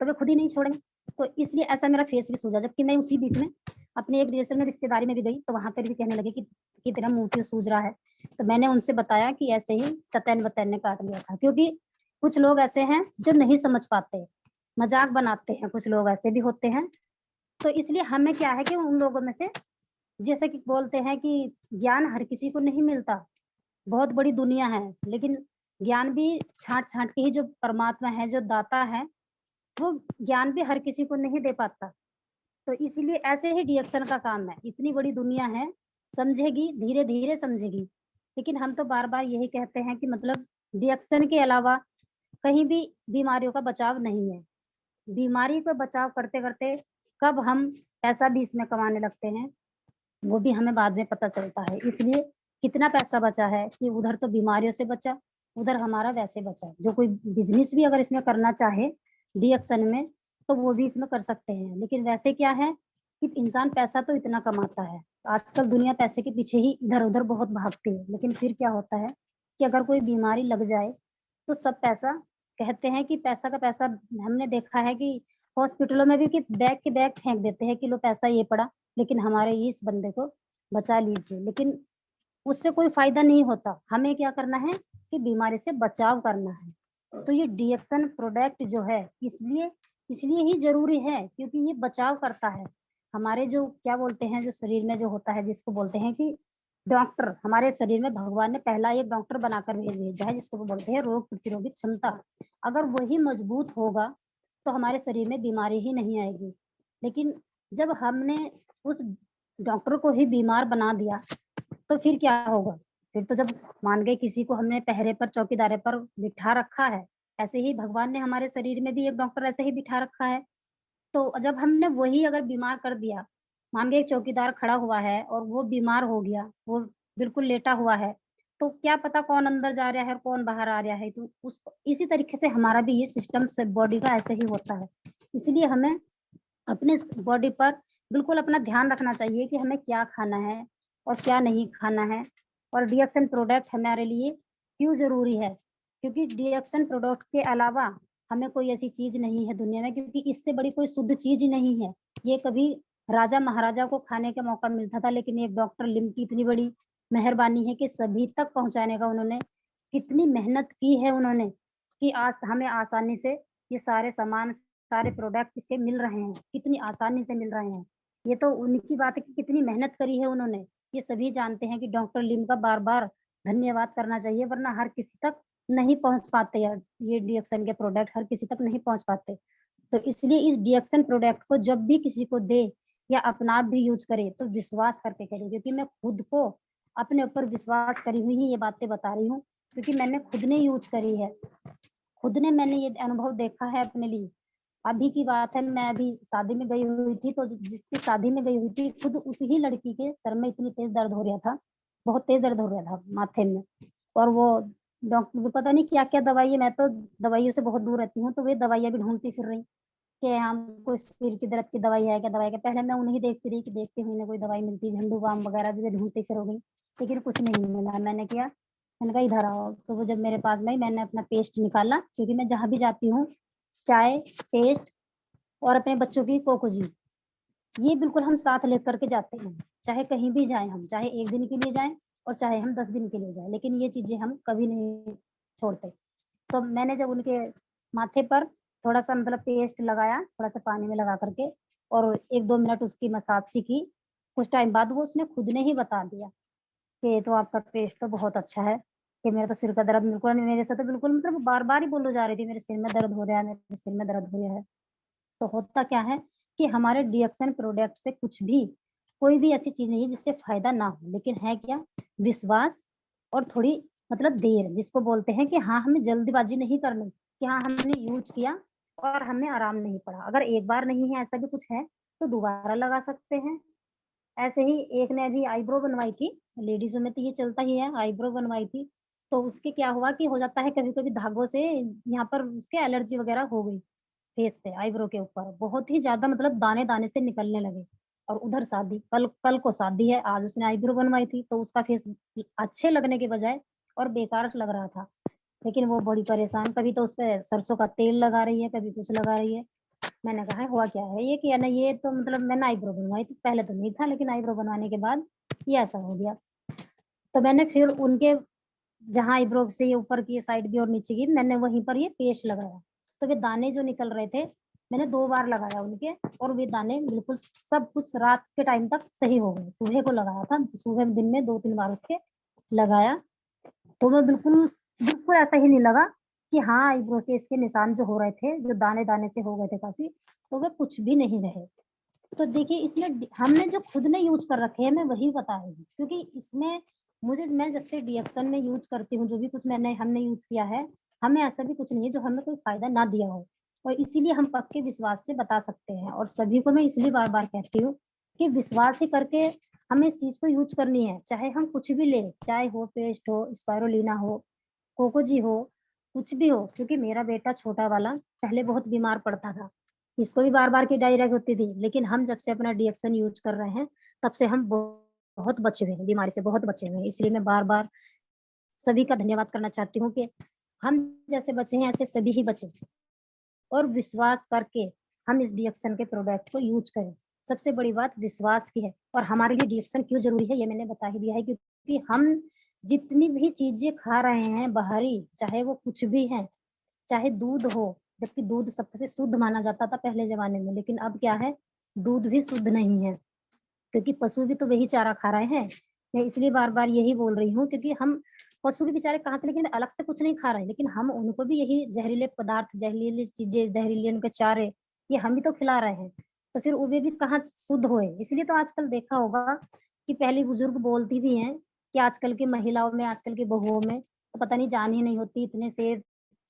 तो वे खुद ही नहीं छोड़ेंगे। तो इसलिए ऐसा मेरा फेस भी सूझा, जबकि मैं उसी बीच में अपनी एक रिलेशन में रिश्तेदारी में भी गई तो वहां पर भी कहने लगे कि तेरा मुंह क्यों सूझ रहा है। तो मैंने उनसे बताया कि ऐसे ही ततैन वतैन ने काट लिया था। क्योंकि कुछ लोग ऐसे हैं जो नहीं समझ पाते, मजाक बनाते हैं, कुछ लोग ऐसे भी होते हैं। तो इसलिए हमें क्या है कि उन लोगों में से जैसे कि बोलते हैं कि ज्ञान हर किसी को नहीं मिलता, बहुत बड़ी दुनिया है, लेकिन ज्ञान भी छांट छांट के ही जो परमात्मा है जो दाता है वो ज्ञान भी हर किसी को नहीं दे पाता। तो इसीलिए ऐसे ही रिएक्शन का काम है, इतनी बड़ी दुनिया है, समझेगी धीरे धीरे समझेगी। लेकिन हम तो बार बार यही कहते हैं कि मतलब रिएक्शन के अलावा कहीं भी बीमारियों का बचाव नहीं है। बीमारी का बचाव करते करते कब हम पैसा भी इसमें कमाने लगते हैं वो भी हमें बाद में पता चलता है। इसलिए कितना पैसा बचा है कि उधर तो बीमारियों से बचा, उधर हमारा वैसे बचा। जो कोई बिजनेस भी अगर इसमें करना चाहे रिएक्शन में तो वो भी इसमें कर सकते हैं। लेकिन वैसे क्या है कि इंसान पैसा तो इतना कमाता है, आजकल दुनिया पैसे के पीछे ही इधर उधर बहुत भागती है। लेकिन फिर क्या होता है कि अगर कोई बीमारी लग जाए तो सब पैसा, कहते हैं कि पैसा का पैसा, हमने देखा है कि हॉस्पिटलों में भी कि बैग के बैग फेंक देते हैं कि लो पैसा ये पड़ा लेकिन हमारे इस बंदे को बचा लीजिए। लेकिन उससे कोई फायदा नहीं होता। हमें क्या करना है कि बीमारी से बचाव करना है। तो ये रिएक्शन प्रोडक्ट जो है इसलिए इसलिए ही जरूरी है क्योंकि ये बचाव करता है हमारे जो क्या बोलते हैं जो शरीर में जो होता है जिसको बोलते हैं कि डॉक्टर, हमारे शरीर में भगवान ने पहला एक डॉक्टर बनाकर भेजा है जिसको बोलते हैं रोग प्रतिरोधी क्षमता। अगर वही मजबूत होगा तो हमारे शरीर में बीमारी ही नहीं आएगी। लेकिन जब हमने उस डॉक्टर को ही बीमार बना दिया तो फिर क्या होगा? फिर तो जब मान गए किसी को हमने पहरे पर चौकीदारे पर बिठा रखा है, ऐसे ही भगवान ने हमारे शरीर में भी एक डॉक्टर ऐसे ही बिठा रखा है। तो जब हमने वही अगर बीमार कर दिया, मान गए एक चौकीदार खड़ा हुआ है और वो बीमार हो गया, वो बिल्कुल लेटा हुआ है, तो क्या पता कौन अंदर जा रहा है और कौन बाहर आ रहा है। तो उसको इसी तरीके से हमारा भी ये सिस्टम से बॉडी का ऐसे ही होता है। इसलिए हमें अपने बॉडी पर बिल्कुल अपना ध्यान रखना चाहिए कि हमें क्या खाना है और क्या नहीं खाना है। और रिएक्शन प्रोडक्ट हमारे लिए क्यों जरूरी है? क्योंकि रिएक्शन प्रोडक्ट के अलावा हमें कोई ऐसी चीज नहीं है दुनिया में, क्योंकि इससे बड़ी कोई शुद्ध चीज ही नहीं है। ये कभी राजा महाराजा को खाने का मौका मिलता था, लेकिन एक डॉक्टर लिम की इतनी बड़ी मेहरबानी है कि सभी तक पहुंचाने का उन्होंने कितनी मेहनत की है उन्होंने कि आज हमें आसानी से ये सारे सामान सारे प्रोडक्ट इसके मिल रहे हैं, कितनी आसानी से मिल रहे हैं। ये तो उनकी बात है कि कितनी मेहनत करी है उन्होंने। ये सभी जानते हैं कि डॉक्टर लिम का बार बार धन्यवाद करना चाहिए, वरना हर किसी तक नहीं पहुंच पाते यार, ये डिएक्शन के प्रोडक्ट हर किसी तक नहीं पहुंच पाते। तो इसलिए इस डिएक्शन प्रोडक्ट को जब भी किसी को दे या अपना आप भी यूज करे तो विश्वास करके करे, क्योंकि मैं खुद को अपने ऊपर विश्वास करी हुई ही ये बातें बता रही हूँ, क्योंकि मैंने खुद ने यूज करी है, खुद ने मैंने ये अनुभव देखा है अपने लिए। अभी की बात है, मैं अभी शादी में गई हुई थी, तो जिसकी शादी में गई हुई थी खुद उसी ही लड़की के सर में इतनी तेज दर्द हो रहा था, बहुत तेज दर्द हो रहा था माथे में। और वो डॉक्टर को पता नहीं क्या क्या दवाई है, मैं तो दवाइयों से बहुत दूर रहती हूँ, तो वे दवाइयाँ भी ढूंढती फिर रही कि हमको सिर की दर्द की दवाई है क्या, दवाई का पहले मैं उन्हें देखती रही कि देखती हुई ना कोई दवाई मिलती, झंडू बाम वगैरह भी ढूंढती फिर हो गई, लेकिन कुछ नहीं मिला। मैंने किया मैंने कहा इधर आओ। तो वो जब मेरे पास में आई, मैंने अपना पेस्ट निकाला, क्योंकि मैं जहाँ भी जाती हूँ चाय, पेस्ट और अपने बच्चों की कोकोजी, ये बिल्कुल हम साथ लेकर के जाते हैं। चाहे कहीं भी जाएं हम, चाहे 1 दिन के लिए जाएं और चाहे हम 10 दिन के लिए जाएं, लेकिन ये चीजें हम कभी नहीं छोड़ते। तो मैंने जब उनके माथे पर थोड़ा सा मतलब पेस्ट लगाया, थोड़ा सा पानी में लगा करके, और 1-2 मिनट उसकी मसाज सी की, कुछ टाइम बाद वो उसने खुद ने ही बता दिया कि तो आपका पेस्ट तो बहुत अच्छा है, कि मेरा तो सिर का दर्द बिल्कुल नहीं, मेरे से तो बिल्कुल मतलब बार बार ही बोलो जा रही थी, मेरे सिर में दर्द हो रहा है, मेरे सिर में दर्द हो रहा है। तो होता क्या है कि हमारे डीएक्सन प्रोडक्ट से कुछ भी, कोई भी ऐसी चीज नहीं है जिससे फायदा ना हो, लेकिन है क्या, विश्वास और थोड़ी मतलब देर, जिसको बोलते हैं कि हाँ हमें जल्दबाजी नहीं करनी, कि हाँ हमने यूज किया और हमें आराम नहीं पड़ा, अगर एक बार नहीं है ऐसा भी कुछ है तो दोबारा लगा सकते हैं। ऐसे ही एक ने अभी आईब्रो बनवाई थी, लेडीजों में तो ये चलता ही है, आईब्रो बनवाई थी। तो उसके क्या हुआ कि हो जाता है कभी कभी धागों से यहाँ पर उसके एलर्जी वगैरह हो गई, फेस पे आईब्रो के ऊपर बहुत ही ज्यादा मतलब दाने दाने से निकलने लगे। और उधर शादी, कल कल को शादी है, आज उसने आईब्रो बनवाई थी, तो उसका फेस अच्छे लगने के बजाय और बेकार लग रहा था। लेकिन वो बड़ी परेशान, कभी तो उस पे सरसों का तेल लगा रही है, कभी कुछ लगा रही है। मैंने कहा हुआ क्या है ये, कि ना ये तो मतलब मैंने आईब्रो बनवाई थी, पहले तो नहीं था, लेकिन आईब्रो बनवाने के बाद ये ऐसा हो गया। तो मैंने फिर उनके जहाँ आईब्रो से ये ऊपर की साइड की और नीचे की, मैंने वहीं पर ये पेस्ट लगाया। तो वे दाने जो निकल रहे थे, मैंने 2 बार लगाया उनके, और वे दाने बिल्कुल सब कुछ रात के टाइम तक सही हो गए। सुबह को लगाया था, सुबह दिन में 2-3 बार उसके लगाया, तो वो बिल्कुल बिल्कुल ऐसा ही नहीं लगा कि हाँ आईब्रो के इसके निशान जो हो रहे थे, जो दाने दाने से हो गए थे काफी, तो वे कुछ भी नहीं रहे। तो देखिए इसमें हमने जो खुद ने यूज कर रखे हैं, मैं वही बता रही हूँ, क्योंकि इसमें मुझे, मैं जब से डीएक्सन में यूज करती हूँ, जो भी कुछ हमने यूज किया है, हमें ऐसा भी कुछ नहीं है जो हमें कोई फायदा ना दिया हो। और इसीलिए हम पक्के विश्वास से बता सकते हैं, और सभी को मैं इसलिए बार बार कहती हूँ कि विश्वास ही करके हमें इस चीज को यूज करनी है, चाहे हम कुछ भी ले, चाहे हो पेस्ट हो, स्पायरुलिना हो, कोकोजी हो, कुछ भी हो। क्योंकि मेरा बेटा छोटा वाला पहले बहुत बीमार पड़ता था, इसको भी बार बार की डायरिया होती थी, लेकिन हम जब से अपना डीएक्सन यूज कर रहे हैं, तब से हम बहुत बचे हुए हैं, बीमारी से बहुत बचे हुए हैं। इसलिए मैं बार बार सभी का धन्यवाद करना चाहती हूँ कि हम जैसे बचे हैं ऐसे सभी ही बचे, और विश्वास करके हम इस डीएक्सन के प्रोडक्ट को यूज करें। सबसे बड़ी बात विश्वास की है, और हमारे लिए डीएक्सन क्यों जरूरी है ये मैंने बता ही दिया है, क्योंकि हम जितनी भी चीजें खा रहे हैं बाहरी, चाहे वो कुछ भी है, चाहे दूध हो, जबकि दूध सबसे शुद्ध माना जाता था पहले जमाने में, लेकिन अब क्या है, दूध भी शुद्ध नहीं है, क्योंकि पशु भी तो वही चारा खा रहे हैं। मैं इसलिए बार बार यही बोल रही हूँ, क्योंकि हम पशु भी बेचारे कहाँ से, लेकिन अलग से कुछ नहीं खा रहे हैं, लेकिन हम उनको भी यही जहरीले पदार्थ, जहरीली चीजें, जहरीले उनके चारे, ये हम ही तो खिला रहे हैं। तो फिर वे भी कहाँ शुद्ध होए। इसलिए तो आजकल देखा होगा कि पहले बुजुर्ग बोलती भी हैं कि आजकल की महिलाओं में, आजकल की बहुओं में तो पता नहीं जान ही नहीं होती, इतने सेब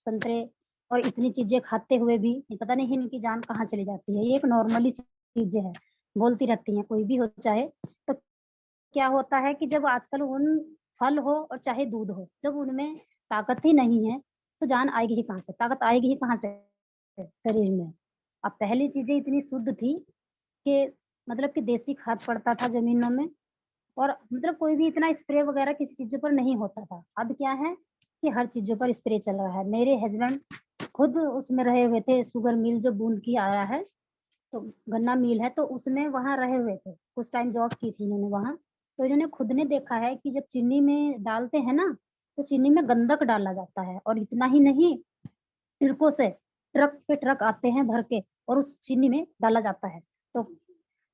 संतरे और इतनी चीजें खाते हुए भी पता नहीं इनकी जान कहाँ चली जाती है। ये एक नॉर्मली चीजें है, बोलती रहती हैं, कोई भी हो चाहे। तो क्या होता है कि जब आजकल उन फल हो और चाहे दूध हो, जब उनमें ताकत ही नहीं है, तो जान आएगी ही कहाँ से, ताकत आएगी ही कहाँ से शरीर में। अब पहली चीजें इतनी शुद्ध थी कि मतलब कि देसी खाद पड़ता था जमीनों में, और मतलब कोई भी इतना स्प्रे वगैरह किसी चीजों पर नहीं होता था। अब क्या है कि हर चीजों पर स्प्रे चल रहा है। मेरे हस्बैंड खुद उसमें रहे हुए थे, शुगर मिल जो बूंद की आ रहा है, तो गन्ना मिल है, तो उसमें वहां रहे हुए थे, कुछ टाइम जॉब की थी इन्होंने वहां। तो इन्होंने खुद ने देखा है कि जब चीनी में डालते हैं ना, तो चीनी में गंधक डाला जाता है, और इतना ही नहीं, ट्रकों से, ट्रक पे ट्रक आते हैं भर के, और उस चीनी में डाला जाता है।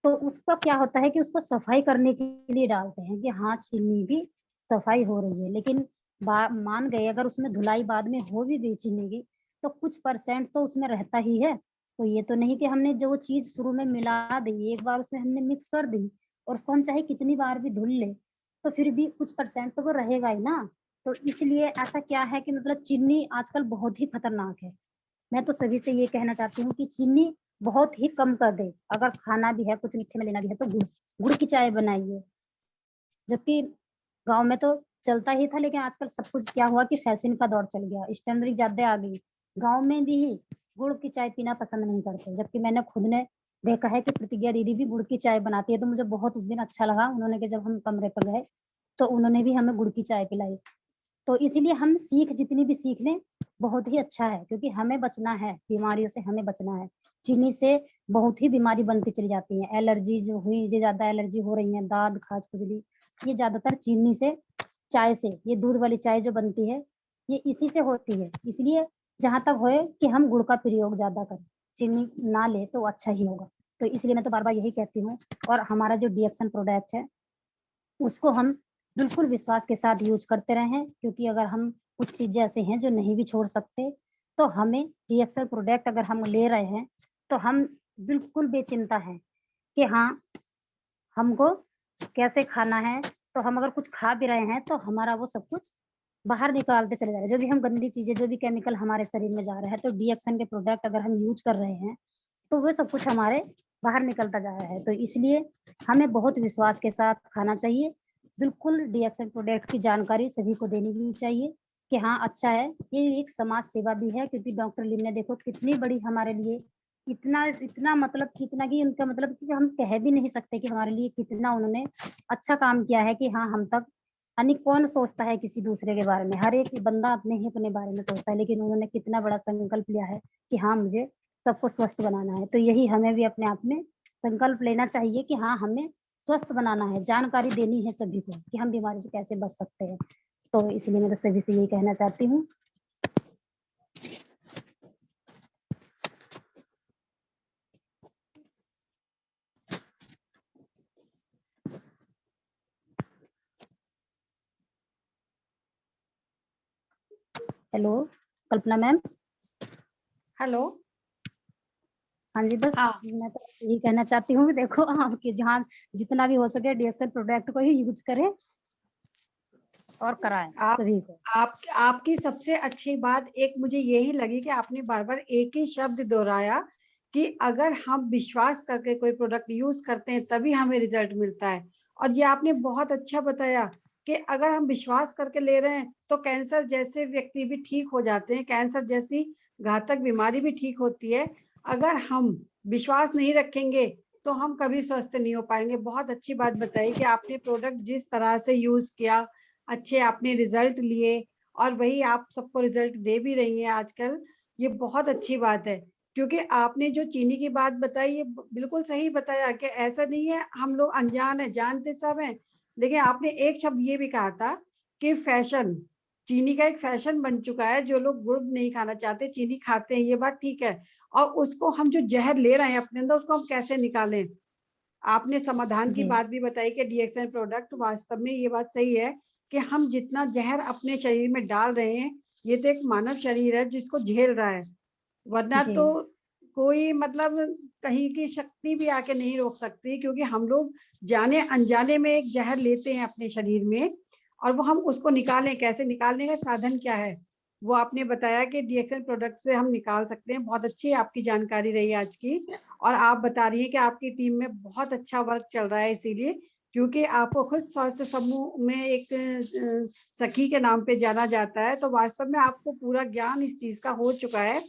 तो उसका क्या होता है कि उसको सफाई करने के लिए डालते हैं कि हाँ चीनी की सफाई हो रही है। लेकिन मान गए अगर उसमें धुलाई बाद में हो भी गई चीनी की, तो कुछ परसेंट तो उसमें रहता ही है। तो ये तो नहीं कि हमने जो चीज शुरू में मिला दी, एक बार उसमें हमने मिक्स कर दी, और उसको हम चाहे कितनी बार भी धुल ले, तो फिर भी कुछ परसेंट तो वो रहेगा ही ना। तो इसलिए ऐसा क्या है कि मतलब चीनी आजकल बहुत ही खतरनाक है। मैं तो सभी से ये कहना चाहती हूँ कि चीनी बहुत ही कम कर दे। अगर खाना भी है, कुछ मीठे में लेना भी है, तो गुड़ गुड़ की चाय बनाइए। जबकि गांव में तो चलता ही था, लेकिन आजकल सब कुछ क्या हुआ कि फैशन का दौर चल गया, स्टैंडर्ड ज्यादा आ गई। गांव में भी गुड़ की चाय पीना पसंद नहीं करते, जबकि मैंने खुद ने देखा है कि प्रतिज्ञा दीदी भी गुड़ की चाय बनाती है। तो मुझे बहुत उस दिन अच्छा लगा उन्होंने कि जब हम कमरे पर गए तो उन्होंने भी हमें गुड़ की चाय पिलाई। तो इसीलिए हम जितनी भी सीख लें बहुत ही अच्छा है, क्योंकि हमें बचना है, बीमारियों से हमें बचना है। चीनी से बहुत ही बीमारी बनती चली जाती है, एलर्जी जो हुई, जो ज्यादा एलर्जी हो रही है, दाद खाज खुजली, ये ज्यादातर चीनी से, चाय से, ये दूध वाली चाय जो बनती है ये इसी से होती है। इसलिए जहां तक होए कि हम गुड़ का प्रयोग ज्यादा करें, चीनी ना ले तो अच्छा ही होगा। तो इसलिए मैं तो बार बार यही कहती हूँ। और हमारा जो डीएक्सन प्रोडक्ट है उसको हम बिल्कुल विश्वास के साथ यूज करते रहे, क्योंकि अगर हम कुछ चीजें ऐसे हैं जो नहीं भी छोड़ सकते, तो हमें डीएक्सल प्रोडक्ट अगर हम ले रहे हैं तो हम बिल्कुल बेचिंता हैं कि हाँ हमको कैसे खाना है। तो हम अगर कुछ खा भी रहे हैं तो हमारा वो सब कुछ बाहर निकालते चले जा रहे हैं, जो भी हम गंदी चीजें, जो भी केमिकल हमारे शरीर में जा रहा है, तो डीएक्सन के प्रोडक्ट अगर हम यूज कर रहे हैं तो वो सब कुछ हमारे बाहर निकलता जा रहा है। तो इसलिए हमें बहुत विश्वास के साथ खाना चाहिए। बिल्कुल डीएक्सन प्रोडक्ट की जानकारी सभी को देनी भी चाहिए कि हाँ अच्छा है, ये एक समाज सेवा भी है, क्योंकि डॉक्टर लिम ने देखो कितनी बड़ी हमारे लिए, इतना इतना मतलब कितना कि उनका मतलब कि हम कह भी नहीं सकते कि हमारे लिए कितना उन्होंने अच्छा काम किया है कि हाँ हम तक, यानी कौन सोचता है किसी दूसरे के बारे में, हर एक बंदा अपने ही अपने बारे में सोचता है, लेकिन उन्होंने कितना बड़ा संकल्प लिया है कि हाँ मुझे सबको स्वस्थ बनाना है। तो यही हमें भी अपने आप में संकल्प लेना चाहिए कि हाँ हमें स्वस्थ बनाना है, जानकारी देनी है सभी को कि हम बीमारी से कैसे बच सकते हैं। तो इसलिए मैं तो सभी से यही कहना चाहती हूँ। हेलो कल्पना मैम। हेलो। हाँ जी, बस हाँ, मैं तो यही कहना चाहती हूँ, देखो आपके जहाँ जितना भी हो सके डीएक्सल प्रोडक्ट को ही यूज करें और कराएं आप सभी को। आपकी सबसे अच्छी बात एक मुझे यही लगी कि आपने बार बार एक ही शब्द दोहराया कि अगर हम विश्वास करके कोई प्रोडक्ट यूज करते हैं तभी हमें रिजल्ट मिलता है। और ये आपने बहुत अच्छा बताया कि अगर हम विश्वास करके ले रहे हैं तो कैंसर जैसे व्यक्ति भी ठीक हो जाते हैं, कैंसर जैसी घातक बीमारी भी ठीक होती है। अगर हम विश्वास नहीं रखेंगे तो हम कभी स्वस्थ नहीं हो पाएंगे। बहुत अच्छी बात बताई कि आपने प्रोडक्ट जिस तरह से यूज किया, अच्छे आपने रिजल्ट लिए, और वही आप सबको रिजल्ट दे भी रही हैं आजकल। ये बहुत अच्छी बात है, क्योंकि आपने जो चीनी की बात बताई ये बिल्कुल सही बताया कि ऐसा नहीं है हम लोग अनजान है, जानते सब हैं। लेकिन आपने एक शब्द ये भी कहा था कि फैशन, चीनी का एक फैशन बन चुका है, जो लोग गुड़ नहीं खाना चाहते चीनी खाते हैं, ये बात ठीक है। और उसको हम जो जहर ले रहे हैं अपने अंदर उसको हम कैसे निकालें। आपने समाधान की जी बात भी बताई कि डीएक्सन प्रोडक्ट, वास्तव में ये बात सही है कि हम जितना जहर अपने शरीर में डाल रहे हैं, ये तो एक मानव शरीर है जिसको झेल रहा है, वरना जी तो कोई मतलब कहीं की शक्ति भी आके नहीं रोक सकती, क्योंकि हम लोग जाने अनजाने में एक जहर लेते हैं अपने शरीर में। और वो हम उसको निकालें, कैसे निकालने का साधन क्या है वो आपने बताया कि डीएक्सन प्रोडक्ट से हम निकाल सकते हैं। बहुत अच्छी आपकी जानकारी रही आज की। और आप बता रही हैं कि आपकी टीम में बहुत अच्छा वर्क चल रहा है, इसीलिए क्योंकि आपको खुद स्वास्थ्य समूह में एक सखी के नाम पे जाना जाता है, तो वास्तव में आपको पूरा ज्ञान इस चीज का हो चुका है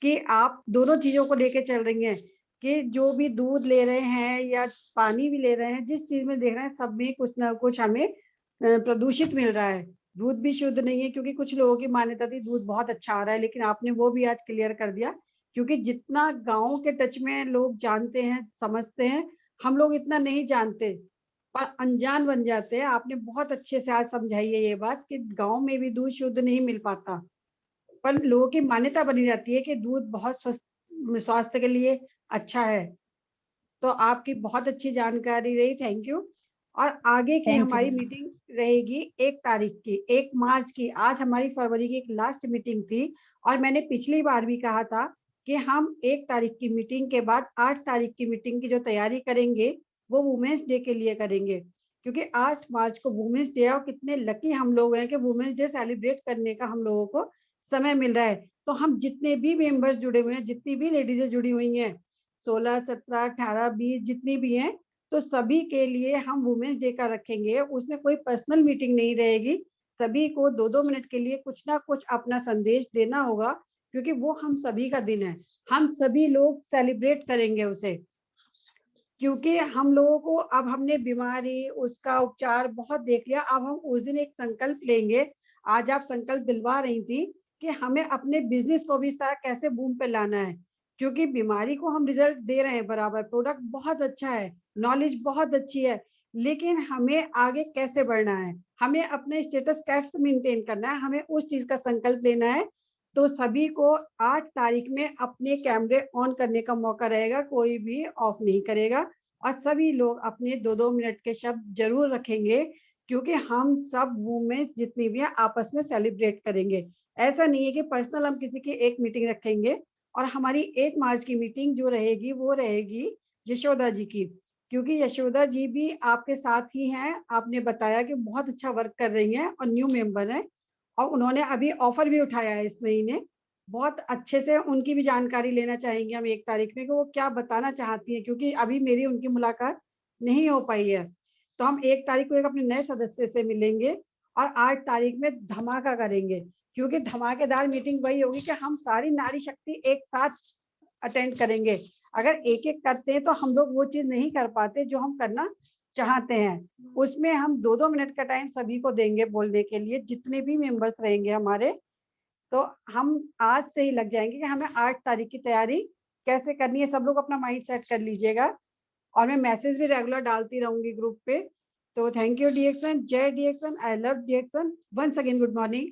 कि आप दोनों चीजों को लेके चल रही हैं कि जो भी दूध ले रहे हैं या पानी भी ले रहे हैं, जिस चीज में देख रहे हैं सब में कुछ ना कुछ हमें प्रदूषित मिल रहा है। दूध भी शुद्ध नहीं है, क्योंकि कुछ लोगों की मान्यता थी दूध बहुत अच्छा आ रहा है, लेकिन आपने वो भी आज क्लियर कर दिया। क्योंकि जितना गाँव के टच में लोग जानते हैं समझते हैं, हम लोग इतना नहीं जानते और अनजान बन जाते हैं। आपने बहुत अच्छे से आज समझाई है ये बात कि गाँव में भी दूध शुद्ध नहीं मिल पाता, पर लोगों की मान्यता बनी रहती है कि दूध बहुत स्वस्थ, स्वास्थ्य के लिए अच्छा है। तो आपकी बहुत अच्छी जानकारी रही, थैंक यू। और आगे की थैंक हमारी यू। मीटिंग रहेगी 1 तारीख की, 1 मार्च की। आज हमारी फरवरी की एक लास्ट मीटिंग थी, और मैंने पिछली बार भी कहा था कि हम 1 तारीख की मीटिंग के बाद 8 तारीख की मीटिंग की जो तैयारी करेंगे वो वुमेन्स डे के लिए करेंगे, क्योंकि 8 मार्च को वुमेन्स डे है। और कितने लकी हम लोग हैं कि वुमेन्स डे सेलिब्रेट करने का हम लोगों को समय मिल रहा है। तो हम जितने भी मेंबर्स जुड़े हुए हैं, जितनी भी लेडीजें जुड़ी हुई हैं, 16, 17, 18, 20 जितनी भी हैं, तो सभी के लिए हम वुमेन्स डे का रखेंगे। उसमें कोई पर्सनल मीटिंग नहीं रहेगी, सभी को 2-2 मिनट के लिए कुछ ना कुछ अपना संदेश देना होगा, क्योंकि वो हम सभी का दिन है। हम सभी लोग सेलिब्रेट करेंगे उसे, क्योंकि हम लोगों को अब हमने बीमारी उसका उपचार बहुत देख लिया। अब हम उस दिन एक संकल्प लेंगे, आज आप संकल्प दिलवा रही थी कि हमें अपने बिजनेस को भी इस तरह कैसे बूम पे लाना है, क्योंकि बीमारी को हम रिजल्ट दे रहे हैं बराबर, प्रोडक्ट बहुत अच्छा है, नॉलेज बहुत अच्छी है, लेकिन हमें आगे कैसे बढ़ना है, हमें अपने स्टेटस कैसे मेंटेन करना है, हमें उस चीज का संकल्प लेना है। तो सभी को 8 तारीख में अपने कैमरे ऑन करने का मौका रहेगा, कोई भी ऑफ नहीं करेगा, और सभी लोग अपने 2-2 मिनट के शब्द जरूर रखेंगे, क्योंकि हम सब वुमेन्स जितनी भी हैं आपस में सेलिब्रेट करेंगे। ऐसा नहीं है कि पर्सनल हम किसी की एक मीटिंग रखेंगे, और हमारी 8 मार्च की मीटिंग जो रहेगी वो रहेगी यशोदा जी की, क्योंकि यशोदा जी भी आपके साथ ही हैं। आपने बताया कि बहुत अच्छा वर्क कर रही हैं और न्यू मेंबर हैं, और उन्होंने अभी ऑफर भी उठाया है इस महीने। बहुत अच्छे से उनकी भी जानकारी लेना चाहेंगे हम 1 तारीख में कि वो क्या बताना चाहती हैं, क्योंकि अभी मेरी उनकी मुलाकात नहीं हो पाई है। तो हम 1 तारीख को एक अपने नए सदस्य से मिलेंगे और 8 तारीख में धमाका करेंगे, क्योंकि धमाकेदार मीटिंग वही होगी कि हम सारी नारी शक्ति एक साथ अटेंड करेंगे। अगर एक-एक करते हैं तो हम लोग वो चीज़ नहीं कर पाते जो हम करना चाहते हैं। उसमें हम 2-2 मिनट का टाइम सभी को देंगे बोलने के लिए, जितने भी मेंबर्स रहेंगे हमारे। तो हम आज से ही लग जाएँगे कि हमें 8 तारीख की तैयारी कैसे करनी है, सब लोग अपना माइंड सेट कर लीजिएगा, और मैं मैसेज भी रेगुलर डालती रहूँगी ग्रुप पे। तो थैंक यू डीएक्सन, जय DXN, I love DXN. Once again good morning.